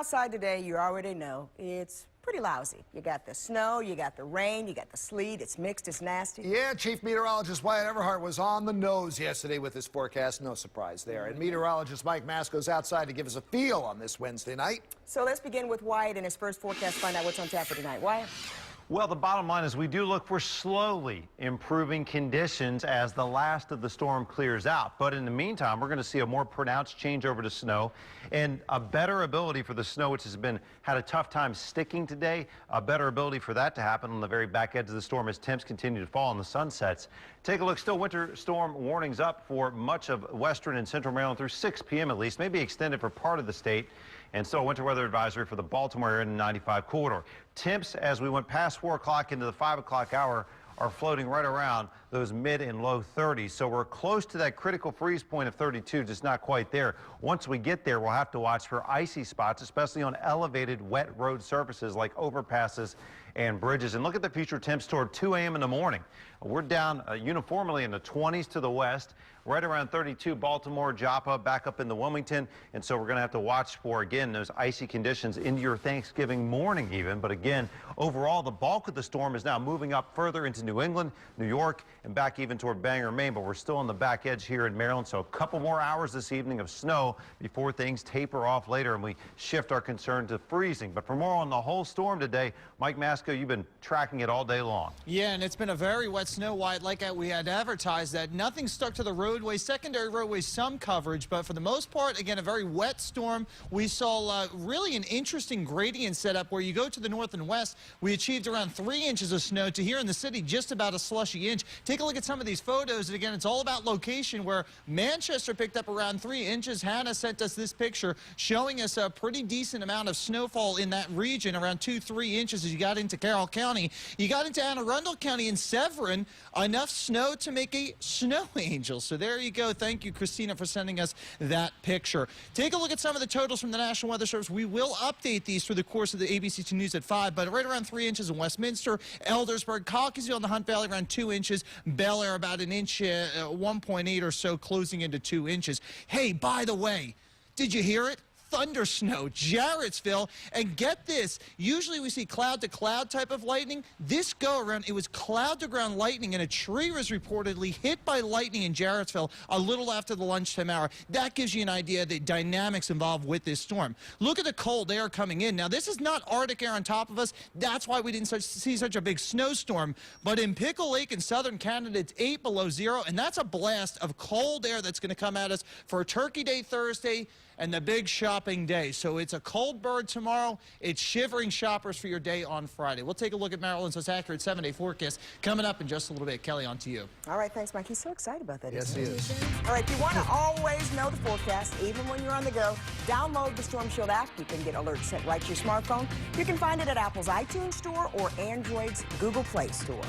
outside today, you already know it's pretty lousy. You got the snow, you got the rain, you got the sleet. It's mixed, it's nasty. Yeah, Chief Meteorologist Wyatt Everhart was on the nose yesterday with his forecast. No surprise there. And Meteorologist Masco's outside to give us a feel on this Wednesday night. So let's begin with Wyatt and his first forecast. Find out what's on tap for tonight. Wyatt? Well, the bottom line is we do look for slowly improving conditions as the last of the storm clears out. But in the meantime, we're going to see a more pronounced change over to snow and a better ability for the snow, which has had a tough time sticking today, a better ability for that to happen on the very back edge of the storm as temps continue to fall and the sun sets. Take a look. Still winter storm warnings up for much of western and central Maryland through 6 p.m. at least, maybe extended for part of the state. And so a winter weather advisory for the Baltimore area and 95 corridor. Temps as we went past 4 o'clock into the 5 o'clock hour are floating right around those mid and low 30s. So we're close to that critical freeze point of 32, just not quite there. Once we get there, we'll have to watch for icy spots, especially on elevated wet road surfaces like overpasses and bridges. And look at the future temps toward 2 a.m. in the morning. We're down uniformly in the 20s to the west, right around 32, Baltimore, Joppa, back up into Wilmington. And so we're going to have to watch for, again, those icy conditions into your Thanksgiving morning even. But again, overall, the bulk of the storm is now moving up further into New England, New York, and back even toward Bangor, Maine. But we're still on the back edge here in Maryland. So a couple more hours this evening of snow before things taper off later and we shift our concern to freezing. But for more on the whole storm today, Mike Masco, you've been tracking it all day long. Yeah, and it's been a very wet snow, Wyatt, like we had advertised that nothing stuck to the roadways, secondary roadways, some coverage, but for the most part, again, a very wet storm. We saw really an interesting gradient setup where you go to the north and west. We achieved around 3 inches of snow to here in the city, just about a slushy inch. Take a look at some of these photos, and again, it's all about location where Manchester picked up around 3 inches. Hannah sent us this picture showing us a pretty decent amount of snowfall in that region, around 2-3 inches as you got into Carroll County. You got into Anne Arundel County and Severin, enough snow to make a snow angel. So there you go. Thank you, Christina, for sending us that picture. Take a look at some of the totals from the National Weather Service. We will update these through the course of the ABC2 News at 5, but right around 3 inches in Westminster, Eldersburg, Caucasville, and the Hunt Valley around 2 inches, Bel Air about an inch, 1.8 or so, closing into 2 inches. Hey, by the way, did you hear it? Thunder snow, Jarrettsville, and get this, usually we see cloud to cloud type of lightning. This go around, it was cloud to ground lightning, and a tree was reportedly hit by lightning in Jarrettsville a little after the lunchtime hour. That gives you an idea of the dynamics involved with this storm. Look at the cold air coming in. Now, this is not Arctic air on top of us. That's why we didn't see such a big snowstorm. But in Pickle Lake in southern Canada, it's 8 below zero, and that's a blast of cold air that's going to come at us for Turkey Day Thursday and the big shopping day. So it's a cold bird tomorrow. It's shivering shoppers for your day on Friday. We'll take a look at Maryland's most accurate 7-day forecast coming up in just a little bit. Kelly, on to you. All right, thanks, Mike. He's so excited about that. Yes, he is. All right, if you want to always know the forecast, even when you're on the go, download the Storm Shield app. You can get alerts sent right to your smartphone. You can find it at Apple's iTunes Store or Android's Google Play Store.